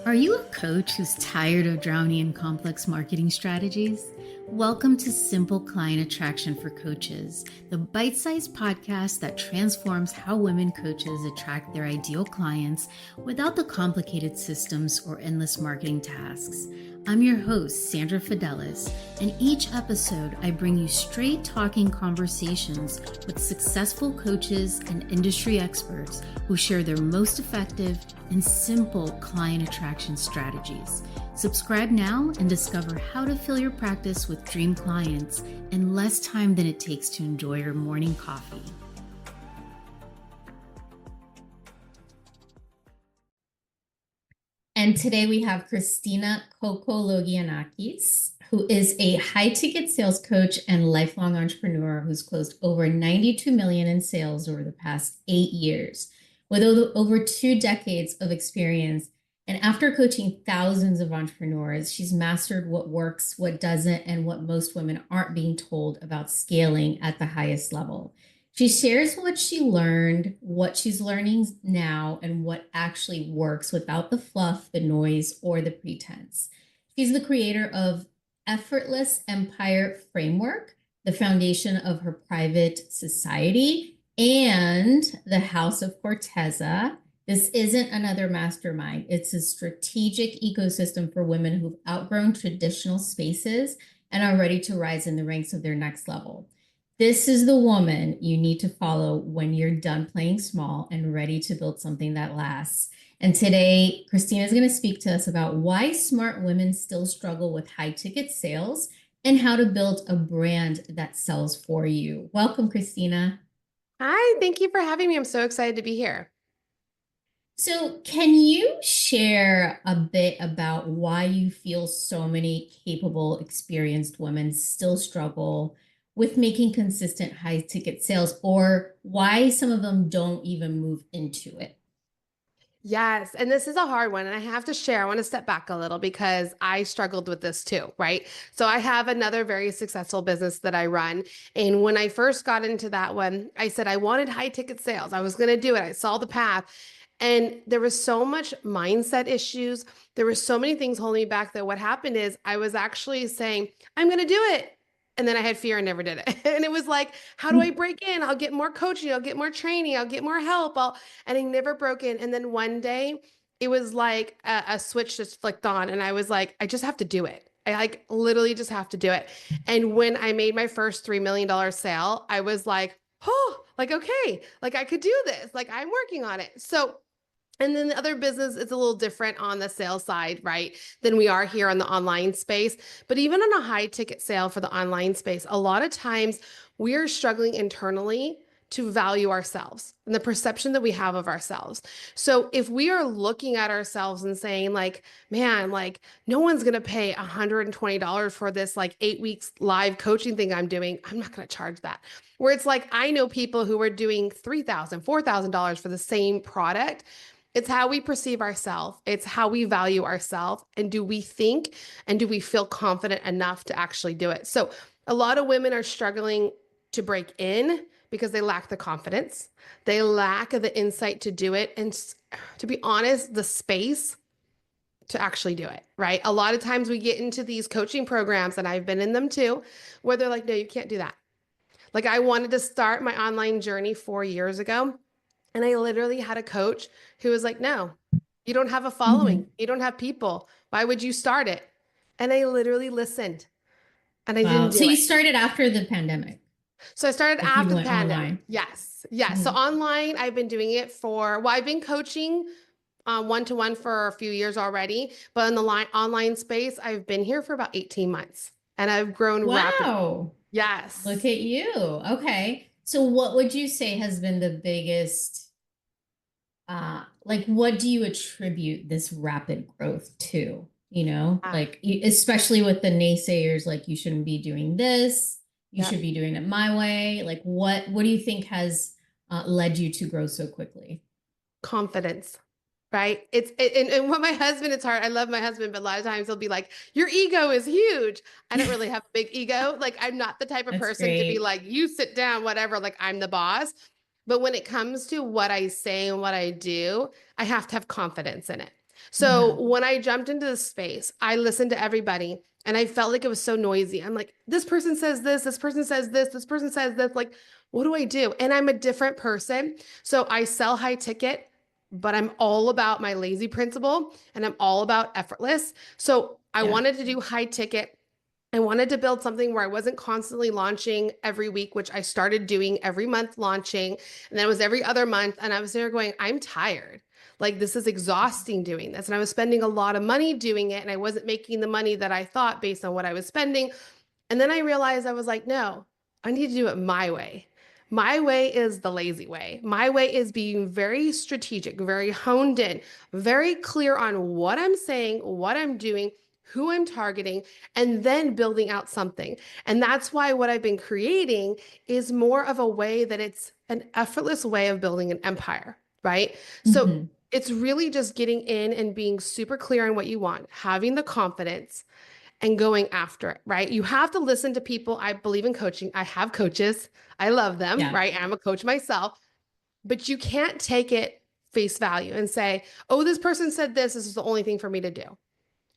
Are you a coach who's tired of drowning in complex marketing strategies? Welcome to Simple Client Attraction for Coaches, the bite-sized podcast that transforms how women coaches attract their ideal clients without the complicated systems or endless marketing tasks. I'm your host, Sandra Fidelis, and each episode I bring you straight talking conversations with successful coaches and industry experts who share their most effective and simple client attraction strategies. Subscribe now and discover how to fill your practice with dream clients in less time than it takes to enjoy your morning coffee. And today we have Christina Kokologiannakis, who is a high-ticket sales coach and lifelong entrepreneur who's closed over 92 million in sales over the past 8 years. With over 2 decades of experience, and after coaching thousands of entrepreneurs, she's mastered what works, what doesn't, and what most women aren't being told about scaling at the highest level. She shares what she learned, what she's learning now, and what actually works without the fluff, the noise, or the pretense. She's the creator of Effortless Empire Framework, the foundation of her private society, and the House of Corteza. This isn't another mastermind. It's a strategic ecosystem for women who've outgrown traditional spaces and are ready to rise in the ranks of their next level. This is the woman you need to follow when you're done playing small and ready to build something that lasts. And today, Christina is going to speak to us about why smart women still struggle with high-ticket sales and how to build a brand that sells for you. Welcome, Christina. Hi, thank you for having me. I'm so excited to be here. So can you share a bit about why you feel so many capable, experienced women still struggle with making consistent high-ticket sales, or why some of them don't even move into it? Yes, and this is a hard one. And I have to share, I want to step back a little because I struggled with this too, right? So I have another very successful business that I run. And when I first got into that one, I said I wanted high ticket sales. I was going to do it. I saw the path. And there was so much mindset issues. There were so many things holding me back that what happened is I was actually saying, I'm going to do it. And then I had fear and never did it. And it was like, how do I break in? I'll get more coaching. I'll get more training. I'll get more help. And I never broke in. And then one day it was like a switch just flicked on. And I was like, I just have to do it. I like literally just have to do it. And when I made my first $3 million sale, I was like, oh, like, okay, like I could do this. Like I'm working on it. So and then the other business is a little different on the sales side, right, than we are here on the online space. But even on a high ticket sale for the online space, a lot of times we are struggling internally to value ourselves and the perception that we have of ourselves. So if we are looking at ourselves and saying like, man, like no one's going to pay $120 for this like 8 weeks live coaching thing I'm doing, I'm not going to charge that. Where it's like, I know people who are doing $3,000, $4,000 for the same product. It's how we perceive ourselves. It's how we value ourselves. And do we think and do we feel confident enough to actually do it? So a lot of women are struggling to break in because they lack the confidence. They lack the insight to do it. And to be honest, the space to actually do it, right? A lot of times we get into these coaching programs, and I've been in them too, where they're like, no, you can't do that. Like I wanted to start my online journey 4 years ago. And I literally had a coach who was like, no, you don't have a following. You don't have people. Why would you start it? And I literally listened and I didn't So do you it. started after the pandemic. So I started Like you after the went pandemic. online. Yes. Yes. So online, I've been doing it I've been coaching one-to-one for a few years already, but in the online space, I've been here for about 18 months and I've grown rapidly. Wow. Yes. Look at you. Okay. So what would you say has been the biggest, like what do you attribute this rapid growth to? Like especially with the naysayers, like you shouldn't be doing this, you Yep. should be doing it my way. Like what do you think has led you to grow so quickly? Confidence. Right. And when my husband, it's hard. I love my husband, but a lot of times he'll be like, your ego is huge. I don't really have a big ego. Like I'm not the type of That's person to be great. like, you sit down, whatever, like I'm the boss. But when it comes to what I say and what I do, I have to have confidence in it. So when I jumped into the space, I listened to everybody and I felt like it was so noisy. I'm like, this person says this person says this person says this. Like, what do I do? And I'm a different person. So I sell high ticket, but I'm all about my lazy principle and I'm all about effortless. So I Yeah. wanted to do high ticket. I wanted to build something where I wasn't constantly launching every week, which I started doing every month launching. And then it was every other month. And I was there going, I'm tired. Like, this is exhausting doing this. And I was spending a lot of money doing it. And I wasn't making the money that I thought based on what I was spending. And then I realized I was like, no, I need to do it my way. My way is the lazy way. My way is being very strategic, very honed in, very clear on what I'm saying, what I'm doing, who I'm targeting, and then building out something. And that's why what I've been creating is more of a way that it's an effortless way of building an empire, right? So Hmm. it's really just getting in and being super clear on what you want, having the confidence and going after it, right? You have to listen to people. I believe in coaching. I have coaches. I love them, Yeah. right? I'm a coach myself, but you can't take it face value and say, oh, this person said this. This is the only thing for me to do.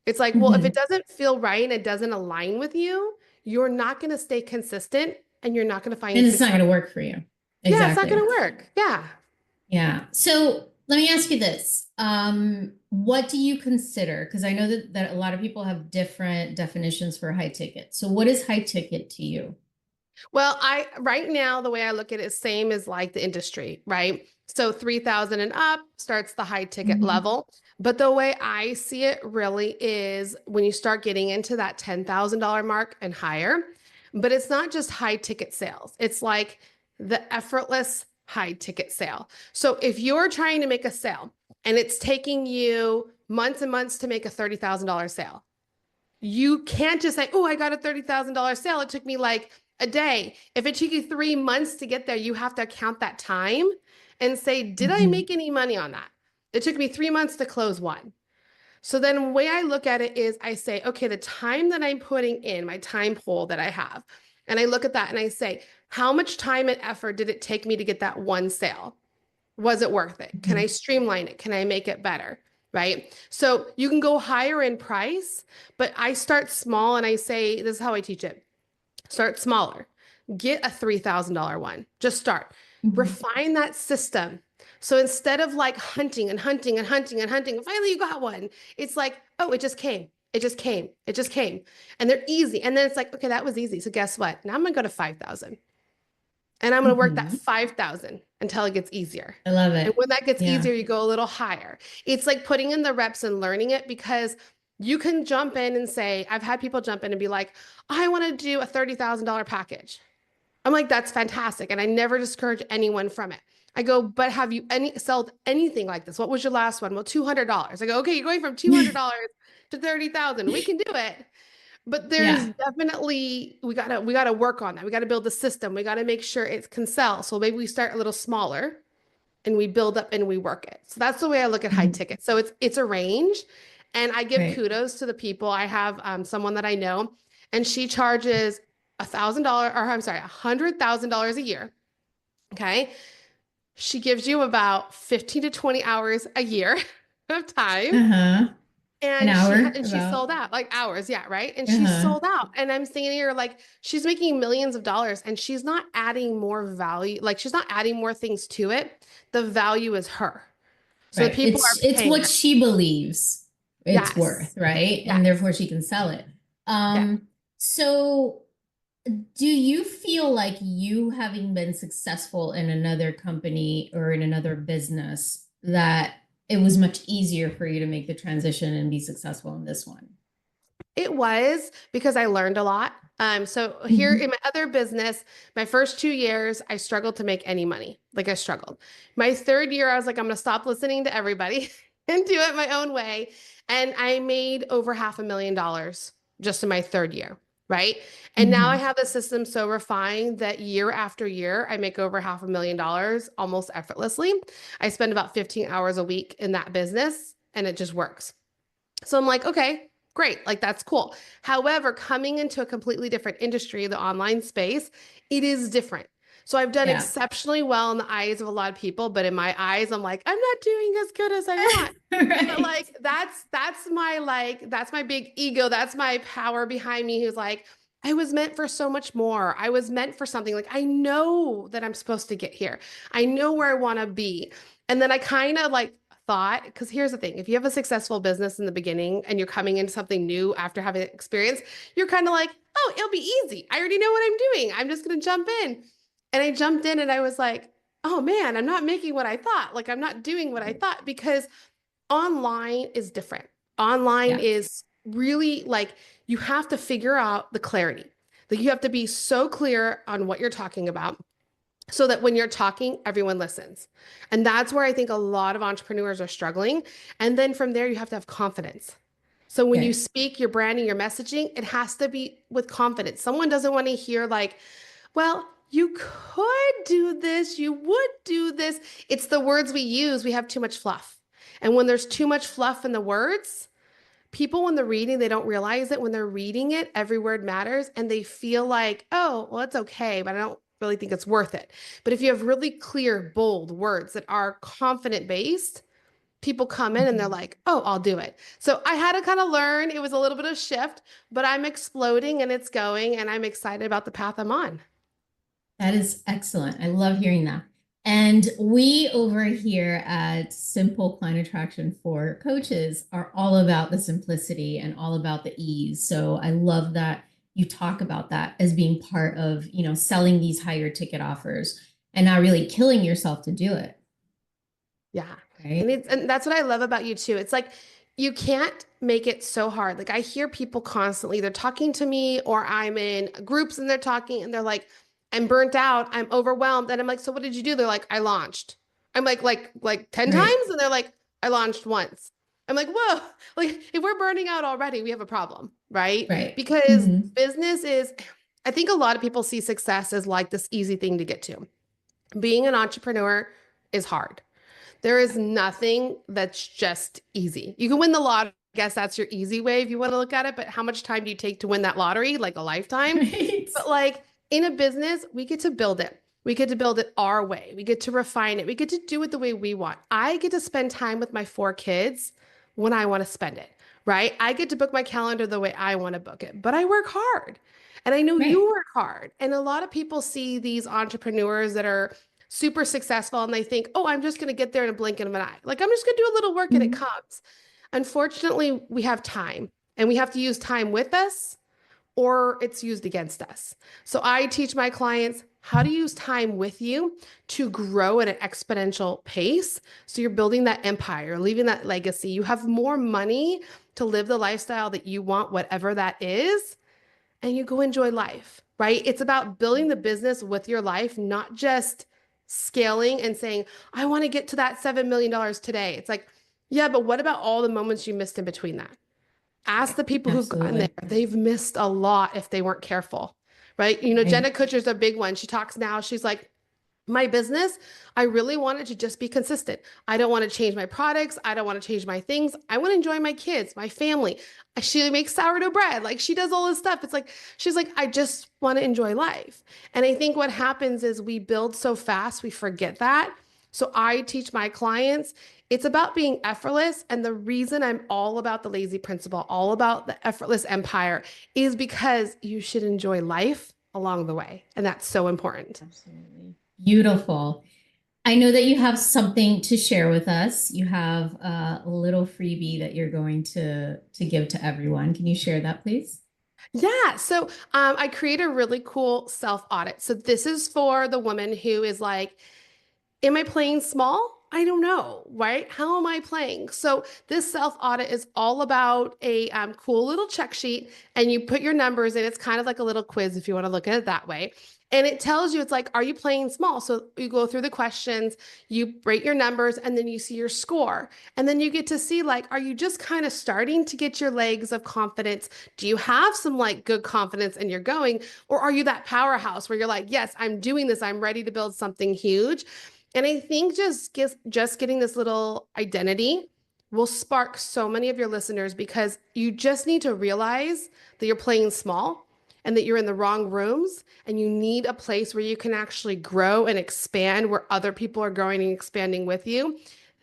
It's like, well, if it Hmm. doesn't feel right and it doesn't align with you, you're not going to stay consistent and you're not going to find And it's not success. going to work for you. Yeah, it's not going Exactly. to work. Yeah. Yeah. So let me ask you this. What do you consider? Because I know that a lot of people have different definitions for high ticket. So what is high ticket to you? Well, I right now the way I look at it is same as like the industry, right? So 3,000 and up starts the high ticket Hmm. level. But the way I see it really is when you start getting into that $10,000 mark and higher. But it's not just high ticket sales. It's like the effortless high ticket sale. So if you're trying to make a sale and it's taking you months and months to make a $30,000 sale, you can't just say, oh, I got a $30,000 sale. It took me like a day. If it took you 3 months to get there, you have to count that time and say, did I Hmm. make any money on that? It took me 3 months to close one. So then the way I look at it is I say, okay, the time that I'm putting in, my time pool that I have, and I look at that and I say, how much time and effort did it take me to get that one sale? Was it worth it? Can I Hmm. streamline it? Can I make it better? Right. So you can go higher in price, but I start small and I say, this is how I teach it. Start smaller. Get a $3,000 one. Just start. Hmm. Refine that system. So instead of like hunting and hunting and hunting and hunting, finally you got one. It's like, oh, it just came. It just came. It just came. And they're easy. And then it's like, okay, that was easy. So guess what? Now I'm going to go to 5,000. And I'm going to work that Hmm. 5,000 until it gets easier. I love And it. when that gets Yeah. easier, you go a little higher. It's like putting in the reps and learning it because you can jump in and say, I've had people jump in and be like, I want to do a $30,000 package. I'm like, that's fantastic. And I never discourage anyone from it. I go, but have you sold anything like this? What was your last one? Well, $200. I go, okay, you're going from $200 to 30,000. We can do it. But there's Yeah. definitely we gotta work on that. We gotta build the system. We gotta make sure it can sell. So maybe we start a little smaller and we build up and we work it. So that's the way I look at high Mhm. ticket. So it's a range, and I give Right. kudos to the people. I have someone that I know, and she charges $1,000, or I'm sorry, $100,000 a year. Okay, she gives you about 15 to 20 hours a year of time. Uh-huh. An And hour she about. sold out like hours, yeah, right? And she Uh-huh. sold out. And I'm sitting here like she's making millions of dollars and she's not adding more value, like she's not adding more things to it. The value is her. So the Right. people are It's paying what her. she believes it's Yes. worth, right? And Yes. therefore she can sell it. Yeah. So do you feel like you having been successful in another company or in another business that it was much easier for you to make the transition and be successful in this one? It was because I learned a lot. So here Hmm. in my other business, my first 2 years, I struggled to make any money. Like I struggled. My third year, I was like, I'm going to stop listening to everybody and do it my own way. And I made over $500,000 just in my third year. Right. And now I Hmm. have the system so refined that year after year, I make over $500,000 almost effortlessly. I spend about 15 hours a week in that business and it just works. So I'm like, okay, great. Like that's cool. However, coming into a completely different industry, the online space, it is different. So I've done Yeah. exceptionally well in the eyes of a lot of people, but in my eyes, I'm like, I'm not doing as good as I want. But Right. like that's my big ego. That's my power behind me who's like, I was meant for so much more. I was meant for something. Like I know that I'm supposed to get here. I know where I want to be. And then I kind of like thought, because here's the thing, if you have a successful business in the beginning and you're coming into something new after having experience, you're kind of like, oh, it'll be easy. I already know what I'm doing. I'm just going to jump in. And I jumped in and I was like, oh man, I'm not making what I thought. Like I'm not doing what I Right. thought because online is different. Online Yeah. is really like you have to figure out the clarity. Like you have to be so clear on what you're talking about so that when you're talking, everyone listens. And that's where I think a lot of entrepreneurs are struggling. And then from there, you have to have confidence. So when you Okay. speak, your branding, your messaging, it has to be with confidence. Someone doesn't want to hear like, well, you could do this, you would do this. It's the words we use. We have too much fluff. And when there's too much fluff in the words, people, when they're reading, they don't realize it. When they're reading it, every word matters. And they feel like, oh, well, it's okay, but I don't really think it's worth it. But if you have really clear, bold words that are confident based, people come in and they're Mhm. like, oh, I'll do it. So I had to kind of learn. It was a little bit of shift, but I'm exploding and it's going, and I'm excited about the path I'm on. That is excellent. I love hearing that. And we over here at Simple Client Attraction for Coaches are all about the simplicity and all about the ease. So I love that you talk about that as being part of, selling these higher ticket offers and not really killing yourself to do it, Yeah. And right? and that's what I love about you too. It's like you can't make it so hard. Like I hear people constantly, they're talking to me or I'm in groups and they're talking and they're like, I'm burnt out, I'm overwhelmed. And I'm like, so what did you do? They're like, I launched. I'm like 10 Right. times? And they're like, I launched once. I'm like, whoa, like if we're burning out already, we have a problem, right? Right. Because Mhm. business is, I think a lot of people see success as like this easy thing to get to. Being an entrepreneur is hard. There is nothing that's just easy. You can win the lottery. I guess that's your easy way if you want to look at it. But how much time do you take to win that lottery? Like a lifetime. Right. But like in a business, we get to build it. We get to build it our way. We get to refine it. We get to do it the way we want. I get to spend time with my four kids when I want to spend it, right? I get to book my calendar the way I want to book it, but I work hard. And I know you Right. work hard. And a lot of people see these entrepreneurs that are super successful and they think, oh, I'm just going to get there in a blink of an eye. Like, I'm just going to do a little work and it Mhm. comes. Unfortunately, we have time and we have to use time with us or it's used against us. So I teach my clients how to use time with you to grow at an exponential pace. So you're building that empire, leaving that legacy. You have more money to live the lifestyle that you want, whatever that is, and you go enjoy life, right? It's about building the business with your life, not just scaling and saying, I want to get to that $7 million today. It's like, yeah, but what about all the moments you missed in between that? Ask the people who've gotten there. Absolutely. They've missed a lot if they weren't careful, right? Right. Jenna Kutcher's a big one. She talks now. She's like, my business, I really wanted to just be consistent. I don't want to change my products. I don't want to change my things. I want to enjoy my kids, my family. She makes sourdough bread. Like she does all this stuff. It's like, she's like, I just want to enjoy life. And I think what happens is we build so fast, we forget that. So I teach my clients, it's about being effortless. And the reason I'm all about the lazy principle, all about the effortless empire is because you should enjoy life along the way. And that's so important. Absolutely. Beautiful. I know that you have something to share with us. You have a little freebie that you're going to give to everyone. Can you share that, please? Yeah. So I create a really cool self audit. So this is for the woman who is like, am I playing small? I don't know, right? How am I playing? So this self audit is all about a cool little check sheet, and you put your numbers in. It's kind of like a little quiz if you want to look at it that way. And it tells you, it's like, are you playing small? So you go through the questions, you rate your numbers, and then you see your score. And then you get to see, like, are you just kind of starting to get your legs of confidence? Do you have some like good confidence and you're going? Or are you that powerhouse where you're like, yes, I'm doing this, I'm ready to build something huge? And I think just getting this little identity will spark so many of your listeners because you just need to realize that you're playing small. and that you're in the wrong rooms and you need a place where you can actually grow and expand, where other people are growing and expanding with you,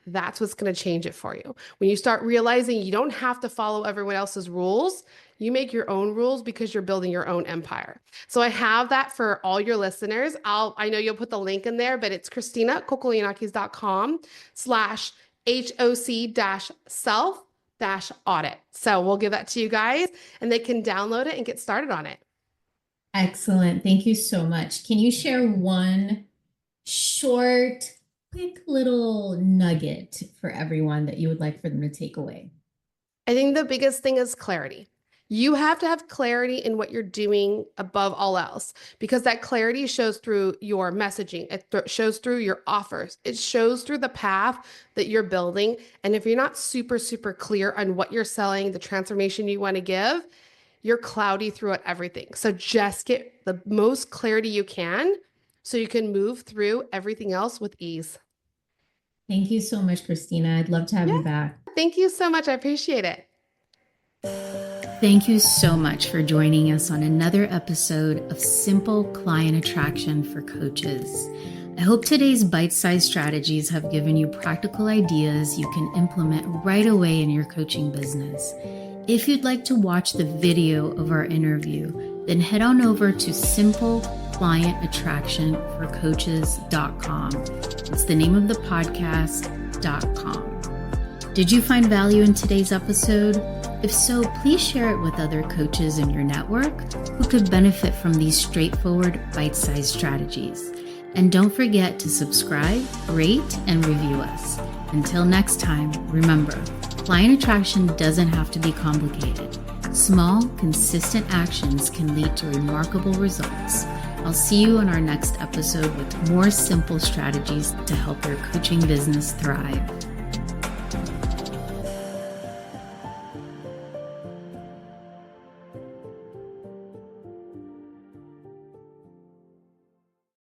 that's what's going to change it for you. When you start realizing you don't have to follow everyone else's rules, you make your own rules because you're building your own empire. So I have that for all your listeners. I know you'll put the link in there, but it's ChristinaKokologiannakis.com/HOC-self-audit. So we'll give that to you guys and they can download it and get started on it. Excellent. Thank you so much. Can you share one short, quick little nugget for everyone that you would like for them to take away? I think the biggest thing is clarity. You have to have clarity in what you're doing above all else, because that clarity shows through your messaging. It shows through your offers. It shows through the path that you're building. And if you're not super, super clear on what you're selling, the transformation you want to give, you're cloudy throughout everything. So just get the most clarity you can so you can move through everything else with ease. Thank you so much, Christina. I'd love to have you back. Thank you so much. I appreciate it. Thank you so much for joining us on another episode of Simple Client Attraction for Coaches. I hope today's bite-sized strategies have given you practical ideas you can implement right away in your coaching business. If you'd like to watch the video of our interview, then head on over to simpleclientattractionforcoaches.com. It's the name of the podcast.com. Did you find value in today's episode? If so, please share it with other coaches in your network who could benefit from these straightforward, bite-sized strategies. And don't forget to subscribe, rate, and review us. Until next time, remember, client attraction doesn't have to be complicated. Small, consistent actions can lead to remarkable results. I'll see you in our next episode with more simple strategies to help your coaching business thrive.